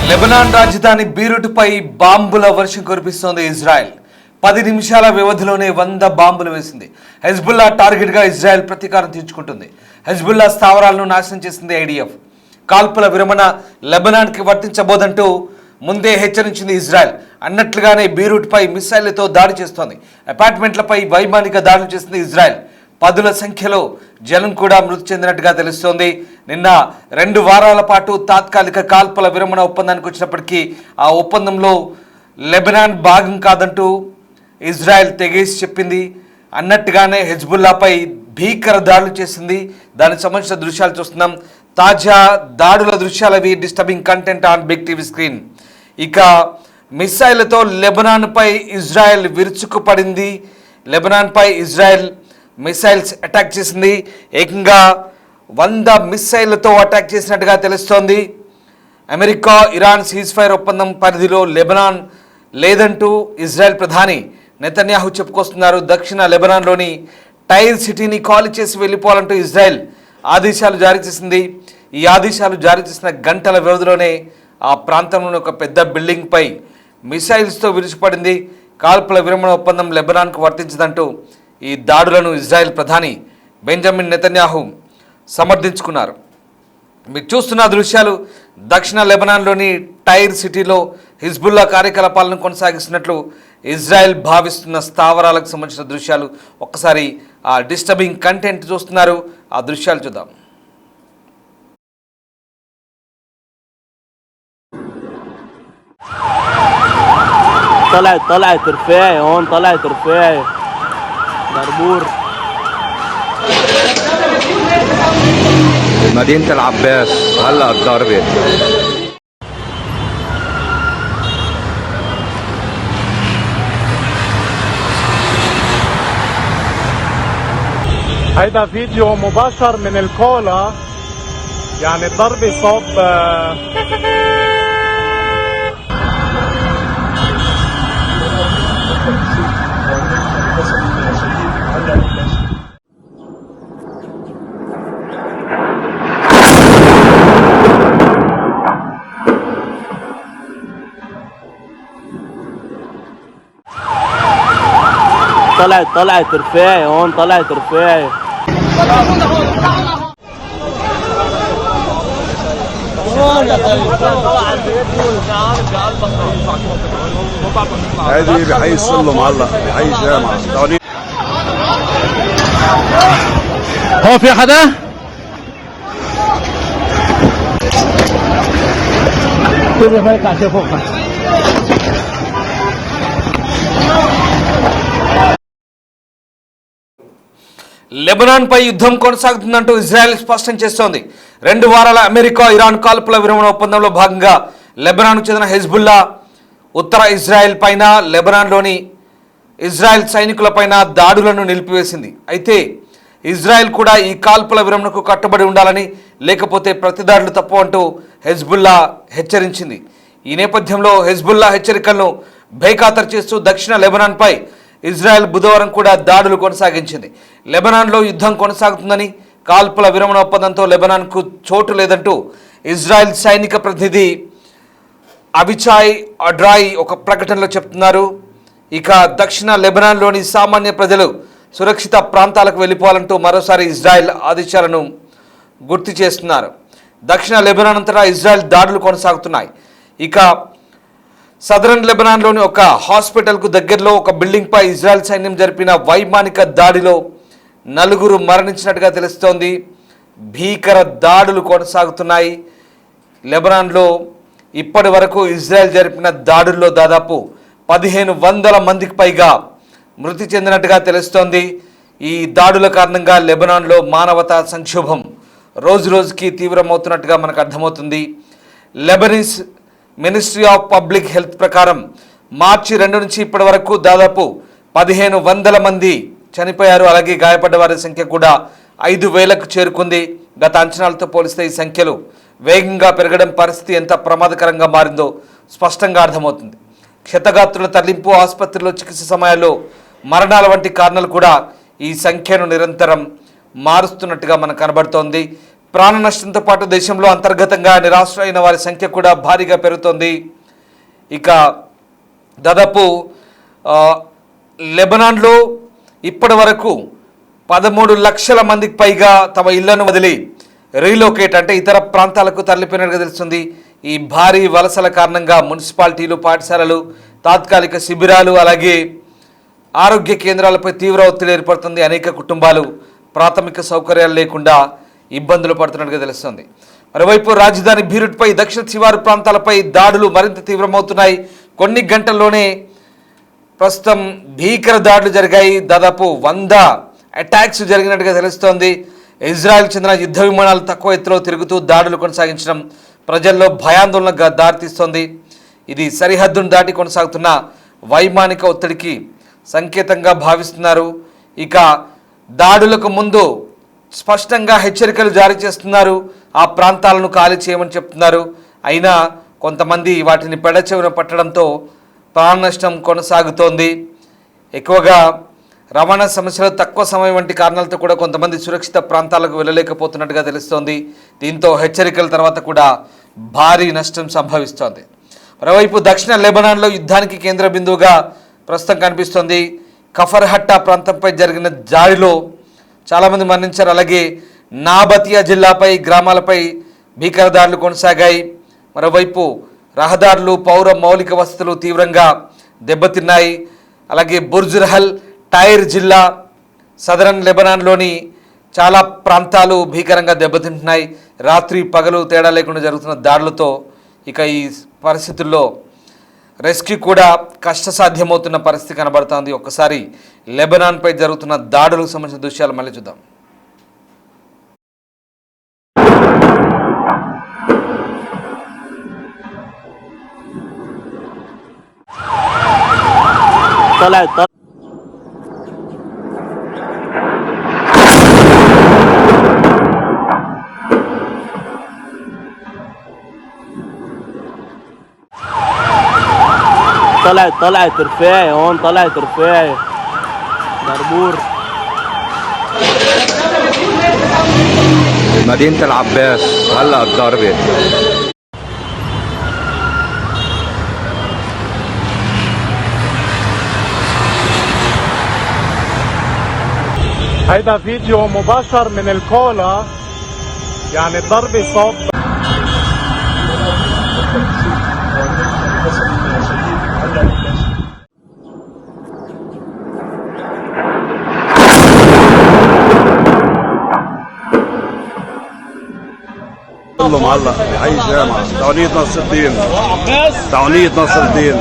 Lebanon రాజధాని బీరుట్పై బాంబుల వర్షం కురిపిస్తోంది ఇజ్రాయెల్. 10 నిమిషాల వ్యవధిలోనే 100 బాంబులు వేసింది. హెజ్బుల్లా టార్గెట్గా ఇజ్రాయెల్ ప్రతీకారం తీర్చుకుంటుంది. హెజ్బుల్లా స్థావరాలను నాశనం చేసింది ఐడిఎఫ్. కాల్పుల విరమణ లెబనాన్కి వర్తించబోదంటూ ముందే హెచ్చరించింది ఇజ్రాయెల్. అన్నట్లుగానే బీరుట్పై మిసైళ్లతో దాడి చేస్తోంది. అపార్ట్మెంట్లపై వైమానిక దాడులు చేసింది ఇజ్రాయెల్. 10ల సంఖ్యలో జనం కూడా మృతి చెందినట్టుగా తెలుస్తోంది. నిన్న 2 వారాల పాటు తాత్కాలిక కాల్పుల విరమణ ఒప్పందానికి వచ్చినప్పటికీ ఆ ఒప్పందంలో లెబనాన్ భాగం కాదంటూ ఇజ్రాయెల్ తెగేసి చెప్పింది. అన్నట్టుగానే హెజ్బుల్లాపై భీకర దాడులు చేసింది. దానికి సంబంధించిన దృశ్యాలు చూస్తున్నాం. తాజా దాడుల దృశ్యాలవి disturbing content on big TV screen. ఇక మిసైళ్లతో లెబనాన్పై ఇజ్రాయెల్ విరుచుకుపడింది. లెబనాన్పై ఇజ్రాయెల్ మిసైల్స్ అటాక్ చేసింది. ఏకంగా 100 మిసైళ్లతో అటాక్ చేసినట్టుగా తెలుస్తోంది. అమెరికా ఇరాన్ సీజ్ ఫైర్ ఒప్పందం పరిధిలో లెబనాన్ లేదంటూ ఇజ్రాయెల్ ప్రధాని నెతన్యాహు చెప్పుకొస్తున్నారు. దక్షిణ లెబనాన్లోని టైర్ సిటీని ఖాళీ చేసి వెళ్ళిపోవాలంటూ ఇజ్రాయెల్ ఆదేశాలు జారీ చేసింది. ఈ ఆదేశాలు జారీ చేసిన గంటల వ్యవధిలోనే ఆ ప్రాంతంలోని ఒక పెద్ద బిల్డింగ్పై మిసైల్స్తో విరుచుపడింది. కాల్పుల విరమణ ఒప్పందం లెబనాన్కు వర్తించదంటూ ఈ దాడులను ఇజ్రాయెల్ ప్రధాని బెంజమిన్ నెతన్యాహు సమర్థించుకున్నారు. మీరు చూస్తున్న దృశ్యాలు దక్షిణ లెబనాన్లోని టైర్ సిటీలో హిజ్బుల్లా కార్యకలాపాలను కొనసాగిస్తున్నట్లు ఇజ్రాయెల్ భావిస్తున్న స్థావరాలకు సంబంధించిన దృశ్యాలు. ఒక్కసారి ఆ డిస్టర్బింగ్ కంటెంట్ చూస్తున్నారు, ఆ దృశ్యాలు చూద్దాం. طلعت رفاعي هون طلعت رفاعي بربور مدينة العباس هلا الضربة هيدا فيديو مباشر من الكولا، يعني الضربة صوب طلعت رفاعي هون طلعت رفاعي هذه بحي السلم هلا بحي الجامعة. هو في حدا؟ كيف يطلع شيء فوق؟ లెబనాన్పై యుద్ధం కొనసాగుతుందంటూ ఇజ్రాయెల్ స్పష్టం చేస్తోంది. 2 వారాల అమెరికా ఇరాన్ కాల్పుల విరమణ ఒప్పందంలో భాగంగా లెబనాన్కు చెందిన హెజ్బుల్లా ఉత్తర ఇజ్రాయెల్ పైన లెబనాన్లోని ఇజ్రాయెల్ సైనికులపైన దాడులను నిలిపివేసింది. అయితే ఇజ్రాయెల్ కూడా ఈ కాల్పుల విరమణకు కట్టుబడి ఉండాలని, లేకపోతే ప్రతిదాడులు తప్పు అంటూ హెజ్బుల్లా హెచ్చరించింది. ఈ నేపథ్యంలో హెజ్బుల్లా హెచ్చరికలను బేఖాతరు చేస్తూ దక్షిణ లెబనాన్పై ఇజ్రాయెల్ బుధవారం కూడా దాడులు కొనసాగించింది. లెబనాన్లో యుద్ధం కొనసాగుతుందని, కాల్పుల విరమణ ఒప్పందంతో లెబనాన్కు చోటు లేదంటూ ఇజ్రాయెల్ సైనిక ప్రతినిధి అవిచాయ్ అడ్రాయి ఒక ప్రకటనలో చెప్తున్నారు. ఇక దక్షిణ లెబనాన్లోని సామాన్య ప్రజలు సురక్షిత ప్రాంతాలకు వెళ్ళిపోవాలంటూ మరోసారి ఇజ్రాయెల్ ఆదేశాలను గుర్తు చేస్తున్నారు. దక్షిణ లెబనాన్ అంతటా ఇజ్రాయెల్ దాడులు కొనసాగుతున్నాయి. ఇక సదరన్ లెబనాన్లోని ఒక హాస్పిటల్కు దగ్గరలో ఒక బిల్డింగ్పై ఇజ్రాయెల్ సైన్యం జరిపిన వైమానిక దాడిలో 4 మరణించినట్టుగా తెలుస్తోంది. భీకర దాడులు కొనసాగుతున్నాయి. లెబనాన్లో ఇప్పటి వరకు ఇజ్రాయెల్ జరిపిన దాడుల్లో దాదాపు 1500 మందికి పైగా మృతి చెందినట్టుగా తెలుస్తోంది. ఈ దాడుల కారణంగా లెబనాన్లో మానవతా సంక్షోభం రోజు రోజుకి తీవ్రమవుతున్నట్టుగా మనకు అర్థమవుతుంది. Lebanese ministry of public health ప్రకారం మార్చి 2 నుంచి ఇప్పటి వరకు దాదాపు 1500 మంది చనిపోయారు. అలాగే గాయపడ్డ వారి సంఖ్య కూడా 5000కు చేరుకుంది. గత అంచనాలతో పోలిస్తే ఈ సంఖ్యలు వేగంగా పెరగడం పరిస్థితి ఎంత ప్రమాదకరంగా మారిందో స్పష్టంగా అర్థమవుతుంది. క్షతగాత్రుల తరలింపు, ఆసుపత్రిలో చికిత్స సమయాల్లో మరణాల వంటి కారణాలు కూడా ఈ సంఖ్యను నిరంతరం మారుస్తున్నట్టుగా మనకు కనబడుతోంది. ప్రాణ నష్టంతో పాటు దేశంలో అంతర్గతంగా నిరాశ్రయులైన వారి సంఖ్య కూడా భారీగా పెరుగుతోంది. ఇక దాదాపు లెబనాన్లో ఇప్పటి వరకు 13 లక్షల మందికి పైగా తమ ఇళ్లను వదిలి రీలోకేట్ అంటే ఇతర ప్రాంతాలకు తరలిపోయినట్టుగా తెలుస్తుంది. ఈ భారీ వలసల కారణంగా మున్సిపాలిటీలు, పాఠశాలలు, తాత్కాలిక శిబిరాలు, అలాగే ఆరోగ్య కేంద్రాలపై తీవ్ర ఒత్తిడి ఏర్పడుతుంది. అనేక కుటుంబాలు ప్రాథమిక సౌకర్యాలు లేకుండా ఇబ్బందులు పడుతున్నట్టుగా తెలుస్తుంది. మరోవైపు రాజధాని బీరుట్పై దక్షిణ శివారు ప్రాంతాలపై దాడులు మరింత తీవ్రమవుతున్నాయి. కొన్ని గంటల్లోనే ప్రస్తుతం భీకర దాడులు జరిగాయి. దాదాపు 100 అటాక్స్ జరిగినట్టుగా తెలుస్తోంది. ఇజ్రాయెల్ చెందిన యుద్ధ విమానాలు తక్కువ ఎత్తులో తిరుగుతూ దాడులు కొనసాగించడం ప్రజల్లో భయాందోళనగా దారితీస్తోంది. ఇది సరిహద్దును దాటి కొనసాగుతున్న వైమానిక ఒత్తిడికి సంకేతంగా భావిస్తున్నారు. ఇక దాడులకు ముందు స్పష్టంగా హెచ్చరికలు జారీ చేస్తున్నారు. ఆ ప్రాంతాలను ఖాళీ చేయమని చెప్తున్నారు. అయినా కొంతమంది వాటిని పెడచెవిన పట్టడంతో ప్రాణ నష్టం కొనసాగుతోంది. ఎక్కువగా రవాణా సమస్యలు, తక్కువ సమయం వంటి కారణాలతో కూడా కొంతమంది సురక్షిత ప్రాంతాలకు వెళ్ళలేకపోతున్నట్టుగా తెలుస్తోంది. దీంతో హెచ్చరికల తర్వాత కూడా భారీ నష్టం సంభవిస్తోంది. మరోవైపు దక్షిణ లెబనాన్లో యుద్ధానికి కేంద్ర బిందువుగా ప్రస్తుతం కనిపిస్తోంది. కఫర్హట్టా ప్రాంతంపై జరిగిన దాడిలో చాలామంది మరణించారు. అలాగే నాబతియా జిల్లాపై, గ్రామాలపై భీకర దాడులు కొనసాగాయి. మరోవైపు రహదారులు, పౌర మౌలిక వసతులు తీవ్రంగా దెబ్బతిన్నాయి. అలాగే బుర్జురహల్, టైర్ జిల్లా, సదరన్ లెబనాన్లోని చాలా ప్రాంతాలు భీకరంగా దెబ్బతింటున్నాయి. రాత్రి పగలు తేడా లేకుండా జరుగుతున్న దాడులతో ఇక ఈ పరిస్థితుల్లో రెస్క్యూ కూడా కష్టసాధ్యమవుతున్న పరిస్థితి కనబడుతోంది. ఒక్కసారి లెబనాన్పై జరుగుతున్న దాడులకు సంబంధించిన దృశ్యాలు మళ్ళీ చూద్దాం. طلعت رفاعي هون، طلعت رفاعي بربور مدينة العباس هلا الضربة. هيدا فيديو مباشر من الكولا، يعني الضربة صوب. كله معلق بحي الجامعة تعونية نصر الدين، تعونية نصر الدين.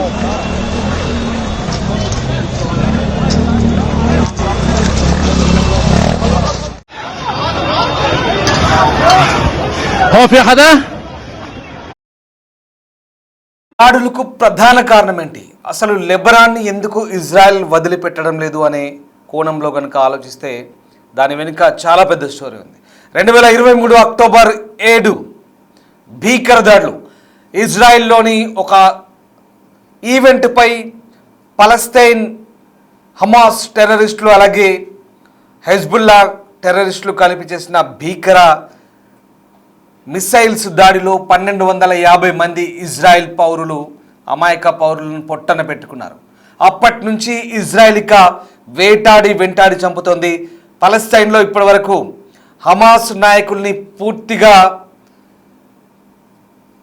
هو في حدا؟ దాడులకు ప్రధాన కారణం ఏంటి? అసలు లెబనాన్ని ఎందుకు ఇజ్రాయెల్ వదిలిపెట్టడం లేదు అనే కోణంలో కనుక ఆలోచిస్తే దాని వెనుక చాలా పెద్ద స్టోరీ ఉంది. 2023 అక్టోబర్ 7 భీకర దాడులు. ఇజ్రాయెల్లోని ఒక ఈవెంట్పై పలస్తైన్ హమాస్ టెర్రరిస్టులు అలాగే హెజ్బుల్లా టెర్రరిస్టులు కలిపి చేసిన భీకర మిసైల్స్ దాడిలో 1250 మంది ఇజ్రాయెల్ పౌరులు, అమాయక పౌరులను పొట్టన పెట్టుకున్నారు. అప్పటి నుంచి ఇజ్రాయెల్ ఇక వెంటాడి చంపుతోంది. పలస్తైన్లో ఇప్పటి వరకు హమాస్ నాయకుల్ని పూర్తిగా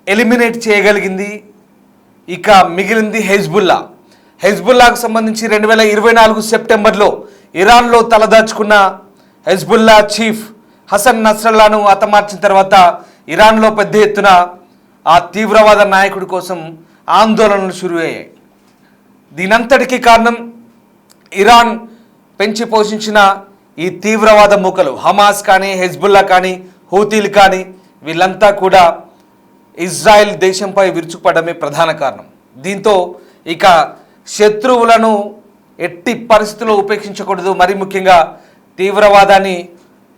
ఎలిమినేట్ చేయగలిగింది. ఇక మిగిలింది హెజ్బుల్లాకు సంబంధించి 2024 సెప్టెంబర్లో ఇరాన్లో తలదాచుకున్న హెజ్బుల్లా చీఫ్ హసన్ నస్రల్లాను హతమార్చిన తర్వాత ఇరాన్లో పెద్ద ఎత్తున ఆ తీవ్రవాద నాయకుడి కోసం ఆందోళనలు షురూ అయ్యాయి. దీనంతటికీ కారణం ఇరాన్ పెంచి పోషించిన ఈ తీవ్రవాద మూకలు హమాస్ కానీ, హెజ్బుల్లా కానీ, హూతీలు కానీ వీళ్ళంతా కూడా ఇజ్రాయెల్ దేశంపై విరుచుకుపడమే ప్రధాన కారణం. దీంతో ఇక శత్రువులను ఎట్టి పరిస్థితుల్లో ఉపేక్షించకూడదు, మరి ముఖ్యంగా తీవ్రవాదాన్ని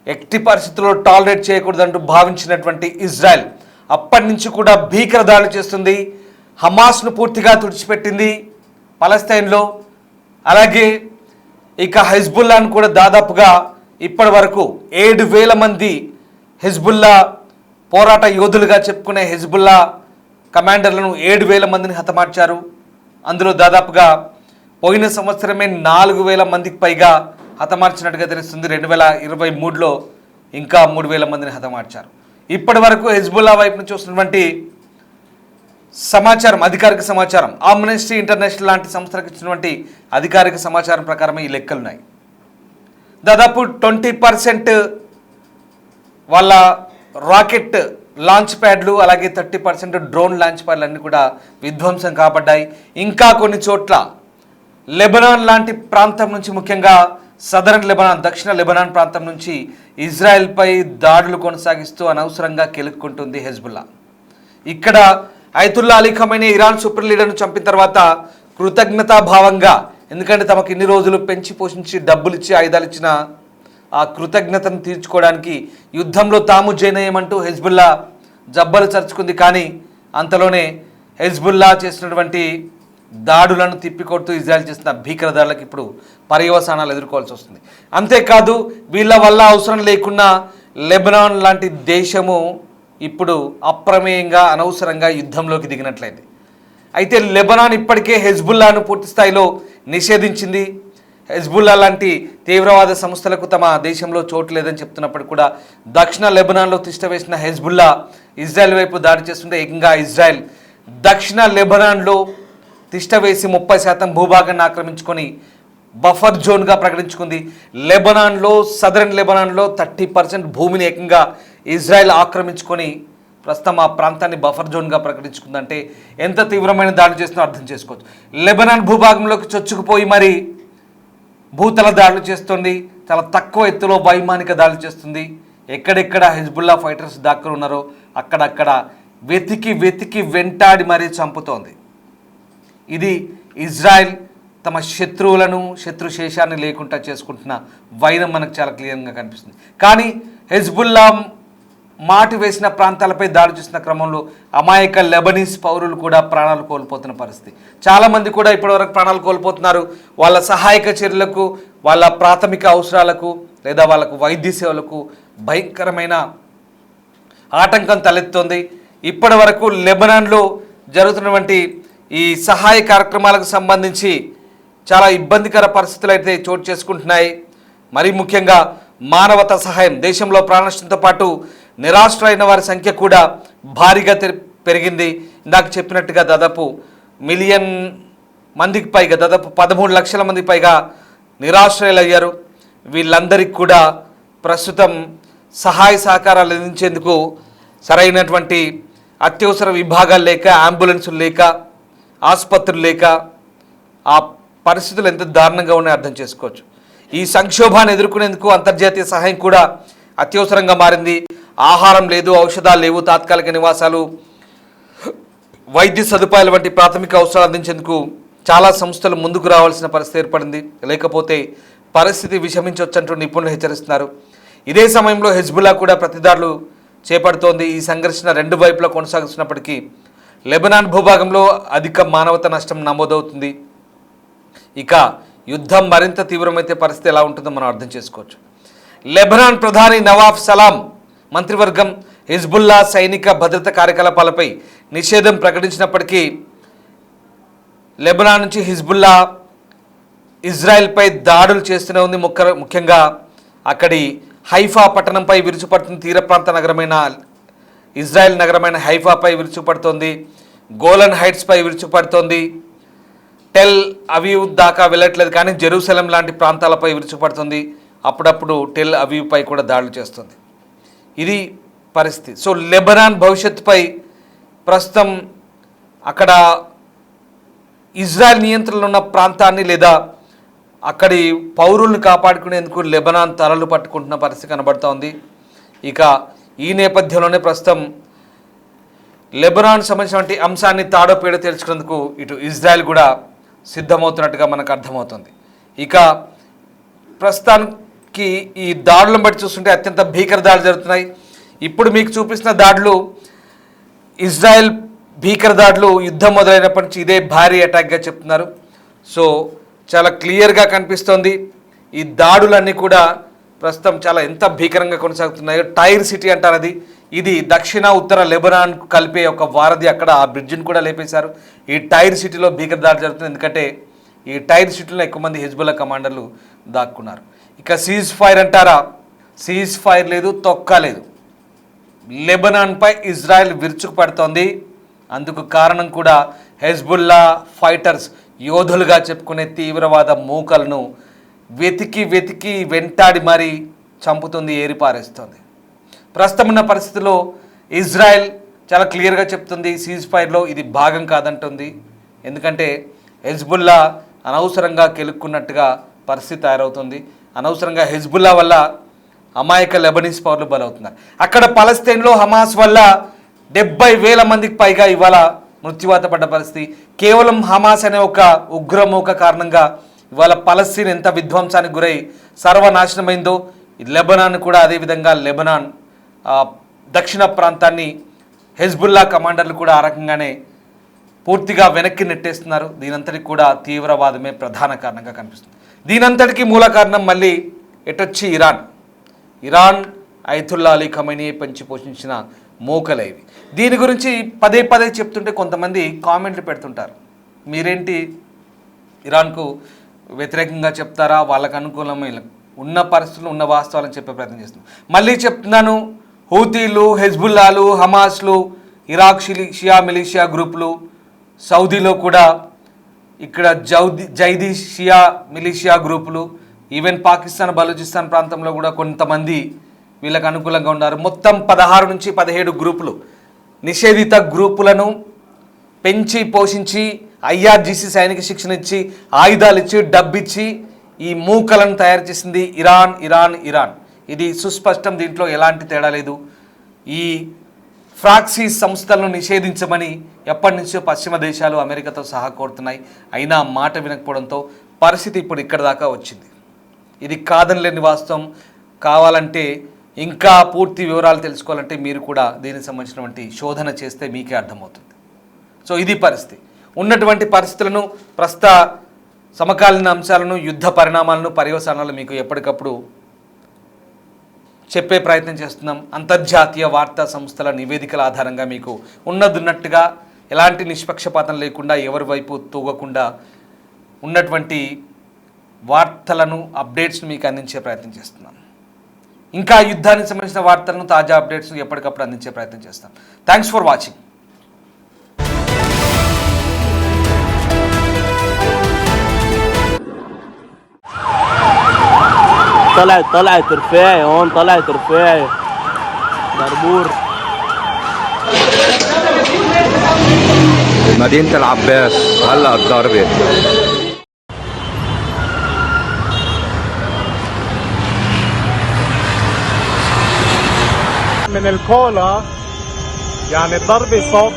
ఎట్టి పరిస్థితుల్లో టాలరేట్ చేయకూడదంటూ భావించినటువంటి ఇజ్రాయెల్ అప్పటి నుంచి కూడా భీకర దాడులు చేస్తుంది. హమాస్ను పూర్తిగా తుడిచిపెట్టింది పలస్తీన్లో. అలాగే ఇక హెజ్బుల్లాను కూడా దాదాపుగా ఇప్పటి వరకు 7,000 మంది హెజ్బుల్లా పోరాట యోధులుగా చెప్పుకునే హెజ్బుల్లా కమాండర్లను 7,000 మందిని హతమార్చారు. అందులో దాదాపుగా పోయిన సంవత్సరమే 4,000 మందికి పైగా హతమార్చినట్టుగా తెలుస్తుంది. 2023లో ఇంకా 3,000 మందిని హతమార్చారు. ఇప్పటి వరకు హెజ్బుల్లా వైపు నుంచి వస్తున్నటువంటి సమాచారం, అధికారిక సమాచారం, ఆమ్నెస్టీ ఇంటర్నేషనల్ లాంటి సంస్థలకు ఇచ్చినటువంటి అధికారిక సమాచారం ప్రకారమే ఈ లెక్కలున్నాయి. దాదాపు 20% వాళ్ళ రాకెట్ లాంచ్ ప్యాడ్లు, అలాగే 30% డ్రోన్ లాంచ్ ప్యాడ్లు అన్నీ కూడా విధ్వంసం కాబడ్డాయి. ఇంకా కొన్ని చోట్ల లెబనాన్ లాంటి ప్రాంతం నుంచి, ముఖ్యంగా సదరన్ లెబనాన్, దక్షిణ లెబనాన్ ప్రాంతం నుంచి ఇజ్రాయెల్పై దాడులు కొనసాగిస్తూ అనవసరంగా కెలుక్కుంటుంది హెజ్బుల్లా. ఇక్కడ అయతుల్లా అలీ ఖమైనీ ఇరాన్ సూపర్ లీడర్ను చంపిన తర్వాత కృతజ్ఞతాభావంగా, ఎందుకంటే తమకు ఇన్ని రోజులు పెంచి పోషించి డబ్బులు ఇచ్చి ఆయుధాలు ఇచ్చిన ఆ కృతజ్ఞతను తీర్చుకోవడానికి యుద్ధంలో తాము జైనయమంటూ హెజ్బుల్లా జబ్బలు చరుచుకుంది. కానీ అంతలోనే హెజ్బుల్లా చేసినటువంటి దాడులను తిప్పికొడుతూ ఇజ్రాయెల్ చేసిన భీకర దాడులకు ఇప్పుడు పర్యవసానాలు ఎదుర్కోవాల్సి వస్తుంది. అంతేకాదు వీళ్ళ వల్ల అవసరం లేకున్నా లెబనాన్ లాంటి దేశము ఇప్పుడు అప్రమేయంగా అనవసరంగా యుద్ధంలోకి దిగినట్లయింది. అయితే లెబనాన్ ఇప్పటికే హెజ్బుల్లాను పూర్తి స్థాయిలో నిషేధించింది. హెజ్బుల్లా లాంటి తీవ్రవాద సంస్థలకు తమ దేశంలో చోటు లేదని చెప్తున్నప్పటికీ కూడా దక్షిణ లెబనాన్లో తిష్టవేసిన హెజ్బుల్లా ఇజ్రాయెల్ వైపు దాడి చేస్తుంటే ఏకంగా ఇజ్రాయెల్ దక్షిణ లెబనాన్లో తిష్టవేసి 30% భూభాగాన్ని ఆక్రమించుకొని బఫర్ జోన్గా ప్రకటించుకుంది. లెబనాన్లో, సదరన్ లెబనాన్లో 30% భూమిని ఏకంగా ఇజ్రాయెల్ ఆక్రమించుకొని ప్రస్తుతం ఆ ప్రాంతాన్ని బఫర్ జోన్గా ప్రకటించుకుందంటే ఎంత తీవ్రమైన దాడులు చేస్తుందో అర్థం చేసుకోవచ్చు. లెబనాన్ భూభాగంలోకి చొచ్చుకుపోయి మరి భూతల దాడులు చేస్తుంది, చాలా తక్కువ ఎత్తులో వైమానిక దాడులు చేస్తుంది. ఎక్కడెక్కడ హెజ్బుల్లా ఫైటర్స్ దాక్కుని ఉన్నారో అక్కడక్కడ వెతికి వెంటాడి మరీ చంపుతోంది. ఇది ఇజ్రాయెల్ తమ శత్రువులను, శత్రుశేషాన్ని లేకుండా చేసుకుంటున్న వైనం మనకు చాలా క్లియర్గా కనిపిస్తుంది. కానీ హెజ్బుల్లా మాటు వేసిన ప్రాంతాలపై దాడి చేసిన క్రమంలో అమాయక లెబనీస్ పౌరులు కూడా ప్రాణాలు కోల్పోతున్న పరిస్థితి. చాలామంది కూడా ఇప్పటివరకు ప్రాణాలు కోల్పోతున్నారు. వాళ్ళ సహాయక చర్యలకు, వాళ్ళ ప్రాథమిక అవసరాలకు లేదా వాళ్ళకు వైద్య సేవలకు భయంకరమైన ఆటంకం తలెత్తుంది. ఇప్పటి వరకు లెబనాన్లో జరుగుతున్నటువంటి ఈ సహాయ కార్యక్రమాలకు సంబంధించి చాలా ఇబ్బందికర పరిస్థితులు అయితే చోటు చేసుకుంటున్నాయి. మరీ ముఖ్యంగా మానవతా సహాయం, దేశంలో ప్రాణనష్టంతో పాటు నిరాశ్రయైన వారి సంఖ్య కూడా భారీగా పెరిగింది. ఇందాక చెప్పినట్టుగా దాదాపు 1 మిలియన్ మందికి పైగా, దాదాపు 13 లక్షల మందికి పైగా నిరాశ్రయులు అయ్యారు. వీళ్ళందరికీ కూడా ప్రస్తుతం సహాయ సహకారాలు అందించేందుకు సరైనటువంటి అత్యవసర విభాగాలు లేక, అంబులెన్సులు లేక, ఆసుపత్రులు లేక ఆ పరిస్థితులు ఎంత దారుణంగా ఉన్నాయో అర్థం చేసుకోవచ్చు. ఈ సంక్షోభాన్ని ఎదుర్కొనేందుకు అంతర్జాతీయ సహాయం కూడా అత్యవసరంగా మారింది. ఆహారం లేదు, ఔషధాలు లేవు, తాత్కాలిక నివాసాలు, వైద్య సదుపాయాలు వంటి ప్రాథమిక అవసరాలు అందించేందుకు చాలా సంస్థలు ముందుకు రావాల్సిన పరిస్థితి ఏర్పడింది. లేకపోతే పరిస్థితి విషమించవచ్చంటూ నిపుణులు హెచ్చరిస్తున్నారు. ఇదే సమయంలో హెజ్బుల్లా కూడా ప్రతిదాడులు చేపడుతోంది. ఈ సంఘర్షణ రెండు వైపులా కొనసాగుతున్నప్పటికీ లెబనాన్ భూభాగంలో అధిక మానవతా నష్టం నమోదవుతుంది. ఇక యుద్ధం మరింత తీవ్రమైతే పరిస్థితి ఎలా ఉంటుందో మనం అర్థం చేసుకోవచ్చు. లెబనాన్ ప్రధాని నవాఫ్ సలాం మంత్రివర్గం హిజ్బుల్లా సైనిక భద్రత కార్యకలాపాలపై నిషేధం ప్రకటించినప్పటికీ లెబనాన్ నుంచి హిజ్బుల్లా ఇజ్రాయెల్పై దాడులు చేస్తూనే ఉంది. ముఖ్యంగా అక్కడి హైఫా పట్టణంపై విరుచుపడుతున్న తీర ప్రాంత నగరమైన ఇజ్రాయెల్ నగరమైన హైఫాపై విరుచుపడుతోంది. గోలన్ హైట్స్పై విరుచుపడుతోంది. టెల్ అవీవ్ దాకా వెళ్ళట్లేదు, కానీ జెరూసలం లాంటి ప్రాంతాలపై విరుచుపడుతుంది. అప్పుడప్పుడు టెల్ అవీవ్పై కూడా దాడులు చేస్తుంది. ఇది పరిస్థితి. సో లెబనాన్ భవిష్యత్తుపై ప్రస్తుతం అక్కడ ఇజ్రాయెల్ నియంత్రణలో ఉన్న ప్రాంతాన్ని లేదా అక్కడి పౌరులను కాపాడుకునేందుకు లెబనాన్ తలలు పట్టుకుంటున్న పరిస్థితి కనబడుతోంది. ఇక ఈ నేపథ్యంలోనే ప్రస్తుతం లెబనాన్ సంబంధించినటువంటి అంశాన్ని తాడోపేడ తేల్చుకునేందుకు ఇటు ఇజ్రాయెల్ కూడా సిద్ధమవుతున్నట్టుగా మనకు అర్థమవుతుంది. ఇక ప్రస్తుతానికి ఈ దాడులను బట్టి చూస్తుంటే అత్యంత భీకర దాడులు జరుగుతున్నాయి. ఇప్పుడు మీకు చూపిస్తున్న దాడులు ఇజ్రాయెల్ భీకర దాడులు యుద్ధం మొదలైనప్పటి నుంచి ఇదే భారీ అటాక్గా చెప్తున్నారు. సో చాలా క్లియర్గా కనిపిస్తోంది ఈ దాడులన్నీ కూడా ప్రస్తుతం చాలా ఎంత భీకరంగా కొనసాగుతున్నాయో. టైర్ సిటీ అంటారు అది. ఇది దక్షిణ ఉత్తర లెబనాన్ కలిపే ఒక వారధి. అక్కడ ఆ బ్రిడ్జిని కూడా లేపేశారు. ఈ టైర్ సిటీలో భీకర దాడి జరుగుతుంది. ఎందుకంటే ఈ టైర్ సిటీలో ఎక్కువ మంది హెజ్బుల్లా కమాండర్లు దాక్కున్నారు. ఇక సీజ్ ఫైర్ అంటారా, సీజ్ ఫైర్ లేదు, తొక్క లేదు. లెబనాన్పై ఇజ్రాయెల్ విరుచుకుపడుతోంది. అందుకు కారణం కూడా హెజ్బుల్లా ఫైటర్స్, యోధులుగా చెప్పుకునే తీవ్రవాద మూకలను వెతికి వెంటాడి మరీ చంపుతుంది, ఏరిపారేస్తుంది. ప్రస్తుతం ఉన్న పరిస్థితుల్లో ఇజ్రాయెల్ చాలా క్లియర్గా చెప్తుంది సీజ్ ఫైర్లో ఇది భాగం కాదంటుంది. ఎందుకంటే హెజ్బుల్లా అనవసరంగా కెలుక్కున్నట్టుగా పరిస్థితి తయారవుతుంది. అనవసరంగా హెజ్బుల్లా వల్ల అమాయక లెబనీస్ పౌరులు బలవుతున్నారు. అక్కడ పలస్తీన్లో హమాస్ వల్ల 70,000 మందికి పైగా ఇవాళ మృత్యువాత పడ్డ పరిస్థితి. కేవలం హమాస్ అనే ఒక ఉగ్రమూక కారణంగా ఇవాళ పలస్తీన్ ఎంత విధ్వంసానికి గురై సర్వనాశనమైందో లెబనాన్ కూడా అదేవిధంగా లెబనాన్ దక్షిణ ప్రాంతాన్ని హెజ్బుల్లా కమాండర్లు కూడా ఆ రకంగానే పూర్తిగా వెనక్కి నెట్టేస్తున్నారు. దీనంతటికి కూడా తీవ్రవాదమే ప్రధాన కారణంగా కనిపిస్తుంది. దీనంతటికీ మూల కారణం మళ్ళీ ఎటొచ్చి ఇరాన్ అయతుల్లా అలీ ఖమైనీ పెంచి పోషించిన మూకలేవి. దీని గురించి పదే చెప్తుంటే కొంతమంది కామెంట్లు పెడుతుంటారు, మీరేంటి ఇరాన్కు వ్యతిరేకంగా చెప్తారా, వాళ్ళకు అనుకూలమైన ఉన్న పరిస్థితులు ఉన్న వాస్తవాలను చెప్పే ప్రయత్నం చేస్తున్నాం. మళ్ళీ చెప్తున్నాను, హూతీలు, హెజ్బుల్లాలు, హమాస్లు, ఇరాక్ షియా మిలిషియా గ్రూపులు, సౌదీలో కూడా ఇక్కడ జైదీ షియా మిలిషియా గ్రూపులు, ఈవెన్ పాకిస్తాన్ బలూచిస్తాన్ ప్రాంతంలో కూడా కొంతమంది వీళ్ళకు అనుకూలంగా ఉన్నారు. మొత్తం 16 నుంచి 17 గ్రూపులు, నిషేధిత గ్రూపులను పెంచి పోషించి IRGC సైనిక శిక్షణ ఇచ్చి ఆయుధాలు ఇచ్చి డబ్బిచ్చి ఈ మూకలను తయారు చేసింది ఇరాన్. ఇది సుస్పష్టం, దీంట్లో ఎలాంటి తేడా లేదు. ఈ ఫ్రాక్సీ సంస్థలను నిషేధించమని ఎప్పటి నుంచో పశ్చిమ దేశాలు అమెరికాతో సహా కోరుతున్నాయి. అయినా మాట వినకపోవడంతో పరిస్థితి ఇప్పుడు ఇక్కడ దాకా వచ్చింది. ఇది కాదనలేని వాస్తవం. కావాలంటే ఇంకా పూర్తి వివరాలు తెలుసుకోవాలంటే మీరు కూడా దీనికి సంబంధించినటువంటి శోధన చేస్తే మీకే అర్థమవుతుంది. సో ఇది పరిస్థితి. ఉన్నటువంటి పరిస్థితులను, ప్రస్తుత సమకాలీన అంశాలను, యుద్ధ పరిణామాలను, పర్యవసానాలను మీకు ఎప్పటికప్పుడు చెప్పే ప్రయత్నం చేస్తున్నాం. అంతర్జాతీయ వార్తా సంస్థల నివేదికల ఆధారంగా మీకు ఉన్నట్టుగా ఎలాంటి నిష్పక్షపాతం లేకుండా ఎవరి వైపు తూగకుండా ఉన్నటువంటి వార్తలను, అప్డేట్స్ను మీకు అందించే ప్రయత్నం చేస్తున్నాం. ఇంకా యుద్ధానికి సంబంధించిన వార్తలను, తాజా అప్డేట్స్ను ఎప్పటికప్పుడు అందించే ప్రయత్నం చేస్తాం. Thanks for watching. طلعت رفاعي هون، طلعت رفاعي بربور مدينة العباس. هلا الضربة من الكولا، يعني الضربة صوب